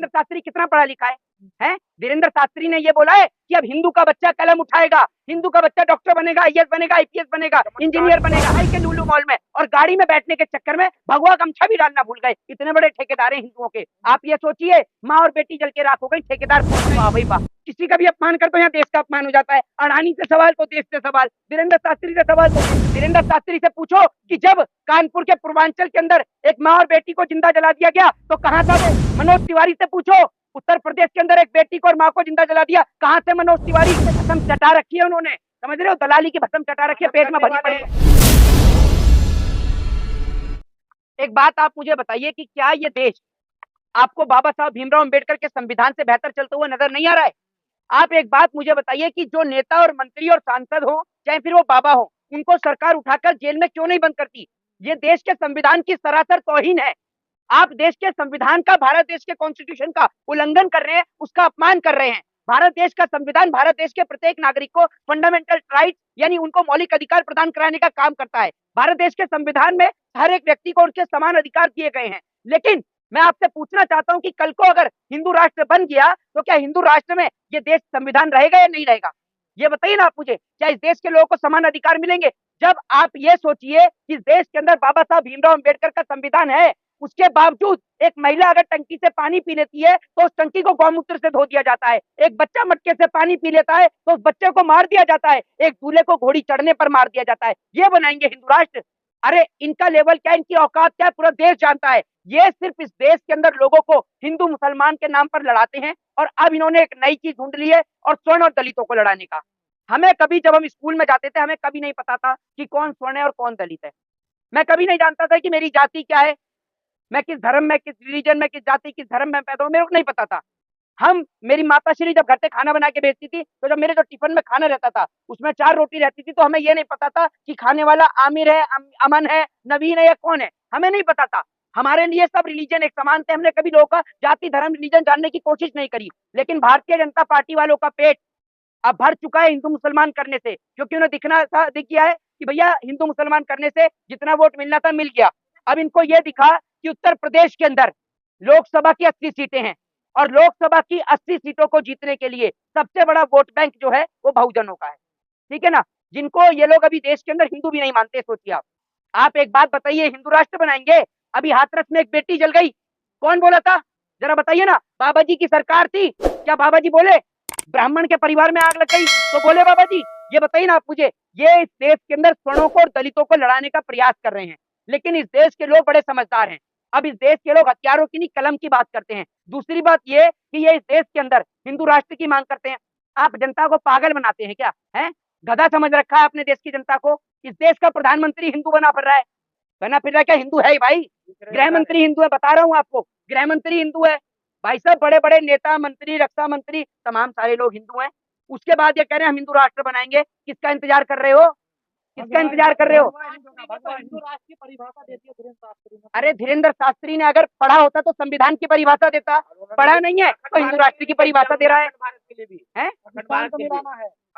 धीरेन्द्र शास्त्री कितना पढ़ा लिखा है? धीरेन्द्र शास्त्री ने ये बोला है कि अब हिंदू का बच्चा कलम उठाएगा, हिंदू का बच्चा डॉक्टर बनेगा, आईएएस बनेगा, आईपीएस बनेगा, इंजीनियर बनेगा, आई के लुलु मॉल में, और गाड़ी में बैठने के चक्कर में भगवा गमछा भी डालना भूल गए। इतने बड़े ठेकेदार हैं हिंदुओं के। आप ये सोचिए, माँ और बेटी जल के राख हो गई, ठेकेदार वाह भाई वाह। किसी का भी अपमान कर दो यहाँ देश का अपमान हो जाता है। अडानी से सवाल तो देश से सवाल, धीरेन्द्र शास्त्री से सवाल तो धीरेन्द्र शास्त्री से पूछो कि जब कानपुर के पूर्वांचल के अंदर एक माँ और बेटी को जिंदा जला दिया गया तो कहाँ था वो? मनोज तिवारी से पूछो, उत्तर प्रदेश के अंदर एक बेटी को और माँ को जिंदा जला दिया, कहाँ से मनोज तिवारी? भस्म चटा रखी है उन्होंने, समझ रहे हो, दलाली की भस्म चटा रखी है, पेट में भरी पड़ी है। एक बात आप मुझे बताइए कि क्या ये देश आपको बाबा साहब भीमराव अंबेडकर के संविधान से बेहतर चलता हुआ नजर नहीं आ रहा है? आप एक बात मुझे बताइए कि जो नेता और मंत्री और सांसद हो, चाहे फिर वो बाबा हो, उनको सरकार उठाकर जेल में क्यों नहीं बंद करती? ये देश के संविधान की सरासर तौहीन है। आप देश के संविधान का, भारत देश के कॉन्स्टिट्यूशन का उल्लंघन कर रहे हैं, उसका अपमान कर रहे हैं। भारत देश का संविधान भारत देश के प्रत्येक नागरिक को फंडामेंटल राइट यानी उनको मौलिक अधिकार प्रदान कराने का काम करता है। भारत देश के संविधान में हर एक व्यक्ति को उनके समान अधिकार दिए गए हैं। लेकिन मैं आपसे पूछना चाहता हूं कि कल को अगर हिंदू राष्ट्र बन गया तो क्या हिंदू राष्ट्र में ये देश संविधान रहेगा या नहीं रहेगा? ये बताइए ना आप मुझे, क्या इस देश के लोगों को समान अधिकार मिलेंगे? जब आप ये सोचिए कि इस देश के अंदर बाबा साहब भीमराव अंबेडकर का संविधान है, उसके बावजूद एक महिला अगर टंकी से पानी पी लेती है तो उस टंकी को गौमूत्र से धो दिया जाता है। एक बच्चा मटके से पानी पी लेता है तो उस बच्चे को मार दिया जाता है। एक दूल्हे को घोड़ी चढ़ने पर मार दिया जाता है। ये बनाएंगे हिंदू राष्ट्र? अरे इनका लेवल क्या, इनकी औकात क्या, पूरा देश जानता है। ये सिर्फ इस देश के अंदर लोगों को हिंदू मुसलमान के नाम पर लड़ाते हैं, और अब इन्होंने एक नई चीज ढूंढ ली है, और स्वर्ण और दलितों को लड़ाने का। हमें कभी, जब हम स्कूल में जाते थे, हमें कभी नहीं पता था कि कौन स्वर्ण है और कौन दलित है। मैं कभी नहीं जानता था कि मेरी जाति क्या है, मैं किस धर्म में, किस रिलीजन में, किस जाति, किस धर्म में पैदा हूं, मेरे को नहीं पता था। मेरी माता श्री जब घर से खाना बना के भेजती थी, तो जब मेरे जो टिफिन में खाना रहता था उसमें 4 रोटी रहती थी, तो हमें ये नहीं पता था कि खाने वाला आमिर है, अमन है, नवीन है या कौन है, हमें नहीं पता था। हमारे लिए सब रिलीजन एक समान थे। हमने कभी लोगों का जाति, धर्म, रिलीजन जानने की कोशिश नहीं करी। लेकिन भारतीय जनता पार्टी वालों का पेट अब भर चुका है हिंदू मुसलमान करने से, क्योंकि उन्हें दिख गया है कि भैया हिंदू मुसलमान करने से जितना वोट मिलना था मिल गया। अब इनको यह दिखा कि उत्तर प्रदेश के अंदर लोकसभा की 80 सीटें हैं, और लोकसभा की 80 सीटों को जीतने के लिए सबसे बड़ा वोट बैंक जो है वो बहुजनों का है, ठीक है ना, जिनको ये लोग अभी देश के अंदर हिंदू भी नहीं मानते। सोचिए आप एक बात बताइए, हिंदू राष्ट्र बनाएंगे? अभी हाथरस में एक बेटी जल गई, कौन बोला था? जरा बताइए ना। बाबा जी की सरकार थी, क्या बाबा जी बोले? ब्राह्मण के परिवार में आग लग गई तो बोले बाबा जी? ये बताइए ना आप मुझे। ये इस देश के अंदर स्वर्णों को और दलितों को लड़ाने का प्रयास कर रहे हैं, लेकिन इस देश के लोग बड़े समझदार हैं। अब इस देश के लोग हथियारों की नहीं, कलम की बात करते हैं। दूसरी बात ये कि ये इस देश के अंदर हिंदू राष्ट्र की मांग करते हैं। आप जनता को पागल बनाते हैं क्या? है गधा समझ रखा है अपने देश की जनता को? इस देश का प्रधानमंत्री हिंदू बना फिर रहा है, क्या हिंदू है भाई? गृह मंत्री हिंदू है, बता रहा हूँ आपको, गृह मंत्री हिंदू है भाई साहब। बड़े बड़े नेता, मंत्री, रक्षा मंत्री, तमाम सारे लोग हिंदू हैं। उसके बाद ये कह रहे हैं हम हिंदू राष्ट्र बनाएंगे। किसका इंतजार कर रहे हो? किसका इंतजार कर रहे हो? हिंदू राष्ट्र की परिभाषा देती है धीरेन्द्र शास्त्री ने। अरे धीरेन्द्र शास्त्री ने अगर पढ़ा होता तो संविधान की परिभाषा देता, पढ़ा नहीं है तो हिंदू राष्ट्र की परिभाषा दे रहा है।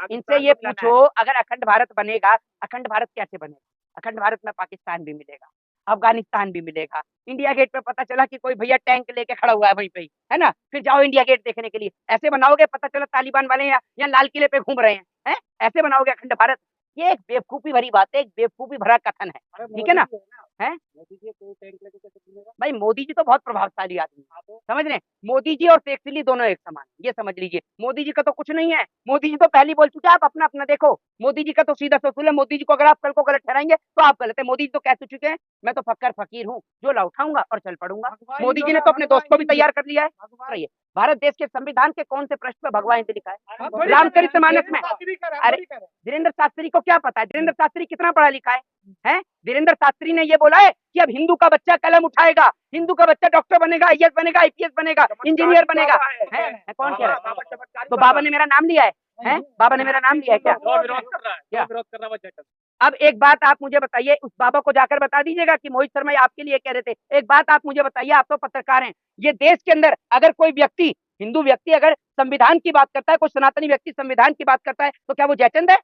इनसे ये पूछो, अगर अखंड भारत बनेगा, अखंड भारत कैसे बनेगा? अखंड भारत में पाकिस्तान भी मिलेगा, अफगानिस्तान भी मिलेगा। इंडिया गेट पे पता चला कि कोई भैया टैंक लेके खड़ा हुआ है वहीं पे ही, है ना, फिर जाओ इंडिया गेट देखने के लिए। ऐसे बनाओगे, पता चला तालिबान वाले यहाँ लाल किले पे घूम रहे हैं? ऐसे बनाओगे अखंड भारत? ये एक बेवकूफी भरी बात है, एक बेवकूफी भरा कथन है, ठीक है ना? है भाई, मोदी जी तो बहुत प्रभावशाली आदमी है, समझ रहे हैं? मोदी जी और शेख चिल्ली दोनों एक समान, ये समझ लीजिए। मोदी जी का तो कुछ नहीं है, मोदी जी तो पहले बोल चुके हैं, आप अपना अपना देखो। मोदी जी का तो सीधा ससुर है। मोदी जी को अगर आप कल को गलत ठहराएंगे तो आप गलत है। मोदी जी तो कह चुके हैं, मैं तो फक्कर फकीर हूँ, झोला उठाऊंगा और चल पड़ूंगा। मोदी जी ने तो अपने दोस्त को भी तैयार कर लिया है। भारत देश के संविधान के कौन से पृष्ठ पे भगवा हिंदी लिखा है? रामचरितमानस में। अरे धीरेन्द्र शास्त्री को क्या पता है? धीरेन्द्र शास्त्री कितना पढ़ा लिखा है? धीरेन्द्र शास्त्री ने ये बोला है कि अब हिंदू का बच्चा कलम उठाएगा, हिंदू का बच्चा डॉक्टर बनेगा, आईएएस बनेगा, आईपीएस बनेगा, इंजीनियर बनेगा। कौन कह रहा है? तो बाबा ने मेरा नाम लिया है? बाबा ने मेरा नाम लिया है क्या? विरोध कर रहा है। अब एक बात आप मुझे बताइए, उस बाबा को जाकर बता दीजिएगा कि मोहित शर्मा आपके लिए कह रहे थे। एक बात आप मुझे बताइए, आप तो पत्रकार हैं, ये देश के अंदर अगर कोई व्यक्ति, हिंदू व्यक्ति अगर संविधान की बात करता है, कोई सनातनी व्यक्ति संविधान की बात करता है, तो क्या वो जयचंद है?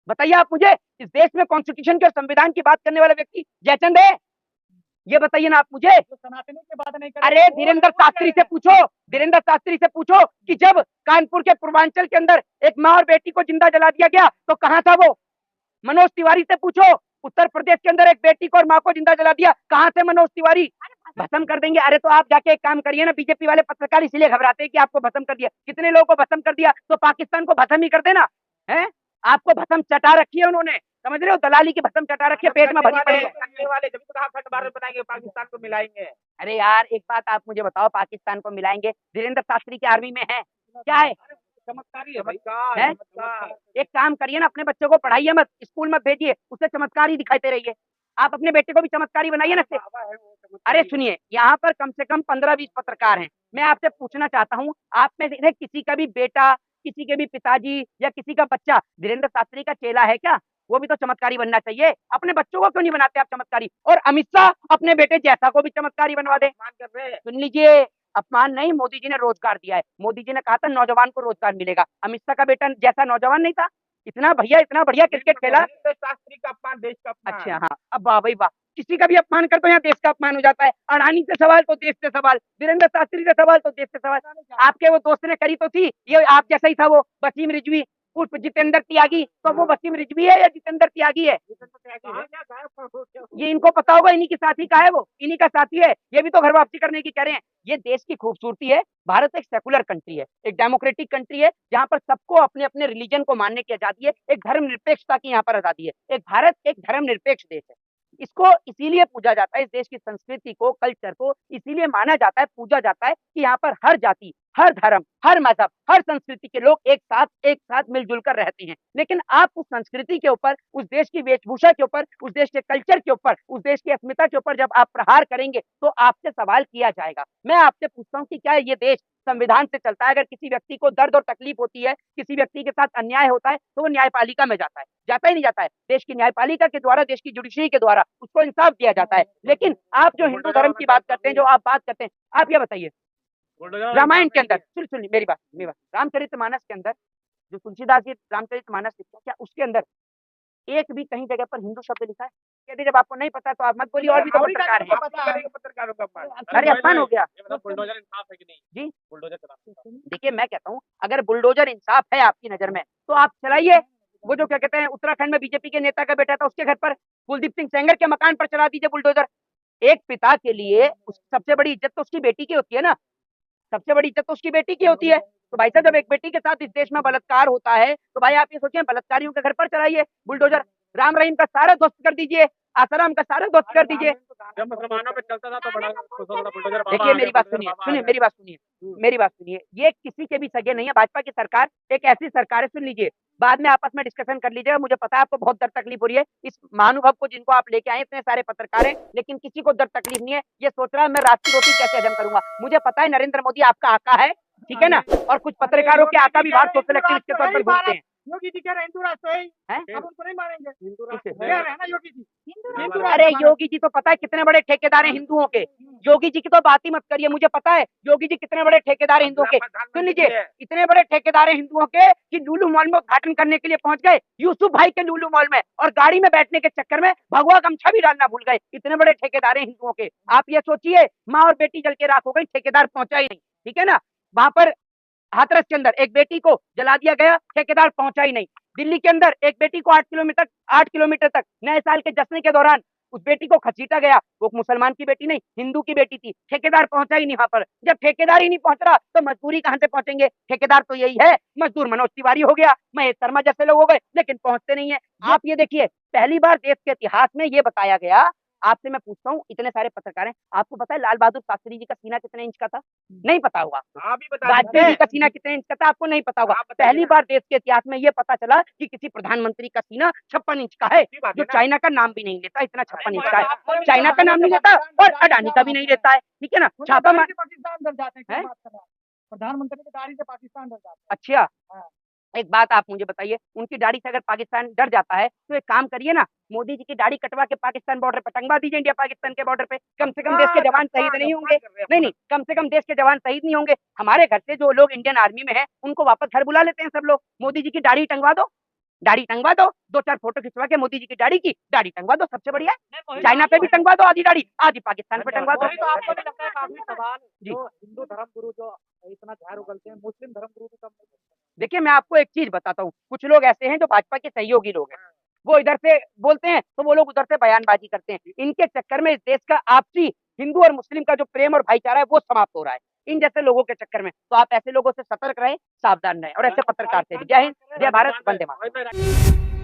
बताइए आप मुझे। इस देश में कॉन्स्टिट्यूशन के और संविधान की बात करने वाला व्यक्ति जयचंद है? ये बताइए ना आप मुझे। जो सनातनी की बात नहीं करें, अरे वो धीरेन्द्र वो शास्त्री से करें। पूछो, धीरेन्द्र शास्त्री से पूछो कि जब कानपुर के पूर्वांचल के अंदर एक माँ और बेटी को जिंदा जला दिया गया तो कहां था वो। मनोज तिवारी से पूछो, उत्तर प्रदेश के अंदर एक बेटी को और माँ को जिंदा जला दिया, कहां थे मनोज तिवारी। भस्म कर देंगे। अरे तो आप जाके एक काम करिए ना, बीजेपी वाले पत्रकार इसलिए घबराते हैं कि आपको भस्म कर दिया। कितने लोगों को भस्म कर दिया, तो पाकिस्तान को भस्म ही कर देना है। आपको भस्म चटा रखी है उन्होंने, समझ रहे हो, दलाली की भस्म चटा रखी है, पेट में भरी पड़ी है। करने वाले जब तक आप भारत बनाएंगे पाकिस्तान को मिलाएंगे। अरे यार एक बात आप मुझे बताओ, पाकिस्तान को मिलाएंगे, धीरेन्द्र शास्त्री की आर्मी में है क्या है? चमत्कारी है भाई, हैं? चमत्कार। एक काम करिए ना, अपने बच्चों को पढ़ाइए मत, स्कूल मत भेजिए, उसे चमत्कार ही दिखाते रहिए। आप अपने बेटे को भी चमत्कारी बनाइए ना इससे। अरे सुनिए, यहाँ पर कम से कम 15-20 पत्रकार हैं। मैं आपसे पूछना चाहता हूँ, आप में से किसी का भी बेटा, किसी के भी पिताजी या किसी का बच्चा धीरेन्द्र शास्त्री का चेला है क्या? वो भी तो चमत्कारी बनना चाहिए। अपने बच्चों को क्यों नहीं बनाते आप चमत्कारी? और अमित शाह अपने बेटे जैसा को भी चमत्कारी बनवा दे। सुन लीजिए, अपमान नहीं, मोदी जी ने रोजगार दिया है। मोदी जी ने कहा था नौजवान को रोजगार मिलेगा। अमित शाह का बेटा जैसा नौजवान नहीं था, इतना भैया इतना बढ़िया क्रिकेट खेला। शास्त्री का अपमान, देश का अपमान। अच्छा हाँ, अब वाह भाई वाह, किसी का भी अपमान कर तो यहाँ देश का अपमान हो जाता है। अडानी से सवाल तो देश से सवाल, धीरेन्द्र शास्त्री से सवाल तो देश से सवाल। आपके वो दोस्त ने करी तो थी, ये आप जैसा ही था वो वसीम रिजवी उर्फ जितेंद्र त्यागी। तो वो वसीम रिजवी है या जितेंद्र त्यागी है? ये इनको पता होगा, इन्हीं की साथी का है, वो इन्हीं का साथी है। ये भी तो घर वापसी करने की कह रहे हैं। ये देश की खूबसूरती है। भारत एक सेकुलर कंट्री है, एक डेमोक्रेटिक कंट्री है, जहां पर सबको अपने अपने रिलीजन को मानने की आजादी है, एक धर्मनिरपेक्षता की यहाँ पर आजादी है। एक भारत एक धर्मनिरपेक्ष देश है। इसको इसीलिए पूजा जाता है, इस देश की संस्कृति को, कल्चर को इसीलिए माना जाता है, पूजा जाता है कि यहाँ पर हर जाति, हर धर्म, हर मजहब, हर संस्कृति के लोग एक साथ मिलजुल कर रहते हैं। लेकिन आप उस संस्कृति के ऊपर, उस देश की वेशभूषा के ऊपर, उस देश के कल्चर के ऊपर, उस देश की अस्मिता के ऊपर जब आप प्रहार करेंगे तो आपसे सवाल किया जाएगा। मैं आपसे पूछता हूँ कि क्या ये देश संविधान से चलता है? अगर किसी व्यक्ति को दर्द और तकलीफ होती है, किसी व्यक्ति के साथ अन्याय होता है, तो वो न्यायपालिका में जाता है, जाता ही नहीं जाता है? देश की न्यायपालिका के द्वारा, देश की जुडिशरी के द्वारा उसको इंसाफ दिया जाता है। लेकिन आप जो हिंदू धर्म की बात करते हैं, जो आप बात करते हैं, आप ये बताइए, रामायण के अंदर, सुन मेरी बात, रामचरितमानस के अंदर जो तुलसीदास जी रामचरितमानस लिखा, क्या उसके अंदर एक भी कहीं जगह पर हिंदू शब्द लिखा है? यदि जब आपको नहीं पता तो आप मत बोलिए, और भी तो पत्रकार हैं। पत्रकारों का अपमान। अरे अपमान हो गया बुलडोजर इंसाफ है कि नहीं जी। बुलडोजर चलाते हैं। देखिए मैं कहता हूँ, अगर बुलडोजर इंसाफ है आपकी नजर में तो आप चलाइए। वो जो क्या कहते हैं, उत्तराखंड में बीजेपी के नेता का बेटा था, उसके घर पर, कुलदीप सिंह सेंगर के मकान पर चला दीजिए बुलडोजर। एक पिता के लिए सबसे बड़ी इज्जत तो उसकी बेटी की होती है ना, सबसे बड़ी इज्जत तो उसकी बेटी की होती है। तो भाई साहब, जब एक बेटी के साथ इस देश में बलात्कार होता है तो भाई आप ये सोचिए, बलात्कारियों के घर पर चलाइए बुलडोजर। राम रहीम का सारा ध्वस्त कर दीजिए, आसाराम का सारा ध्वस्त कर दीजिए। जब मुसलमानों पे चलता था तो बड़ा खुश होता था बुलडोजर बाबा देखिए आ मेरी गया, बात बुलडोजर सुनिए, बाबा आ सुनिए गया। मेरी बात सुनिए, मेरी बात सुनिए। ये किसी के भी सगे नहीं है। भाजपा की सरकार एक ऐसी सरकार है, सुन लीजिए, बाद में आपस में डिस्कशन कर लीजिएगा। मुझे पता है आपको बहुत दर्द तकलीफ हो रही है इस महानुभव को, जिनको आप लेके आए, इतने सारे पत्रकार हैं, लेकिन किसी को दर्द तकलीफ नहीं है। ये सोच रहा है मैं रात की रोटी कैसे हजम करूंगा। मुझे पता है नरेंद्र मोदी आपका आका है, ठीक है ना, और कुछ पत्रकारों के आका भी बाहर सोशल एक्टिविस्ट के तौर पर घूमते हैं। योगी जी कह रहे हैं हिंदू राष्ट्र है ही, हैं? अब उनको नहीं मारेंगे। हिंदू किसे? राष्ट्र कह रहे हैं ना योगी जी, हिंदू अरे राष्ट्र योगी जी तो पता है कितने बड़े ठेकेदार हैं हिंदुओं के। योगी जी की तो बात ही मत करिए, मुझे पता है योगी जी कितने बड़े ठेकेदार हैं हिंदुओं के। सुन लीजिए, इतने बड़े ठेकेदार हैं हिंदुओं के कि लुलु मॉल में उद्घाटन करने के लिए पहुंच गए, यूसुफ भाई के लुलु मॉल में, और गाड़ी में बैठने के चक्कर में भगवा गमछा भी डालना भूल गए। इतने बड़े ठेकेदार हैं हिंदुओं के। आप ये सोचिए, माँ और बेटी जल के राख हो गई, ठेकेदार पहुंचा ही नहीं, ठीक है ना। वहां पर हाथरस के अंदर एक बेटी को जला दिया गया, ठेकेदार पहुंचा ही नहीं। दिल्ली के अंदर एक बेटी को 8 किलोमीटर तक नए साल के जश्न के दौरान उस बेटी को खसीटा गया। वो मुसलमान की बेटी नहीं, हिंदू की बेटी थी, ठेकेदार पहुंचा ही नहीं वहां पर। जब ठेकेदार ही नहीं पहुंच रहा तो मजदूरी कहां से पहुंचेंगे? ठेकेदार तो यही है, मजदूर मनोज तिवारी हो गया, महेश शर्मा जैसे लोग हो गए, लेकिन पहुंचते नहीं है। आप ये देखिए, पहली बार देश के इतिहास में ये बताया गया। आपसे मैं पूछता हूँ, इतने सारे पत्रकार हैं, आपको पता है लाल बहादुर शास्त्री जी का सीना कितने इंच का था? नहीं पता होगा। आप ही बता वाजपेयी जी का सीना कितने इंच का था? आपको नहीं पता होगा। पहली बार देश के इतिहास में ये पता चला कि किसी प्रधानमंत्री का सीना 56 इंच का है, जो चाइना का नाम भी नहीं लेता, इतना 56 इंच का है। चाइना का नाम नहीं लेता और अडानी का भी नहीं लेता है, ठीक है ना। छापा मार, पाकिस्तान डर जाते हैं, क्या बात कर रहे हैं? प्रधानमंत्री की दाढ़ी से पाकिस्तान डर जाता है। अच्छा एक बात आप मुझे बताइए, उनकी दाढ़ी से अगर पाकिस्तान डर जाता है तो एक काम करिए ना, मोदी जी की दाढ़ी कटवा के पाकिस्तान बॉर्डर पर टंगवा दीजिए, इंडिया पाकिस्तान के बॉर्डर पे। कम से कम देश के जवान शहीद नहीं होंगे। नहीं, कम से कम देश के जवान शहीद नहीं होंगे। हमारे घर से जो लोग इंडियन आर्मी में हैं उनको वापस घर बुला लेते हैं सब लोग। मोदी जी की दाढ़ी टंगवा दो, दाढ़ी टंगवा दो, 2-4 फोटो खिंचवा के मोदी जी की दाढ़ी टंगवा दो, सबसे बढ़िया है। नहीं, वही चाइना तो पे भी टंगवा दो आधी दाढ़ी, आधी पाकिस्तान पे टंगवा दो। वही तो आपको नहीं लगता है काफी सवाल जी। जो हिंदू धर्म गुरु जो इतना झाड़ उगलते हैं, मुस्लिम धर्म गुरु भी कम नहीं करते। देखिए मैं आपको एक चीज बताता हूँ, कुछ लोग ऐसे हैं जो भाजपा के सहयोगी लोग हैं, वो इधर से बोलते हैं तो वो लोग उधर से बयानबाजी करते हैं। इनके चक्कर में इस देश का आपसी हिंदू और मुस्लिम का जो प्रेम और भाईचारा है वो समाप्त हो रहा है इन जैसे लोगों के चक्कर में। तो आप ऐसे लोगों से सतर्क रहें, सावधान रहें, और ऐसे पत्रकार से भी। जय हिंद, जय भारत, वंदे मातरम।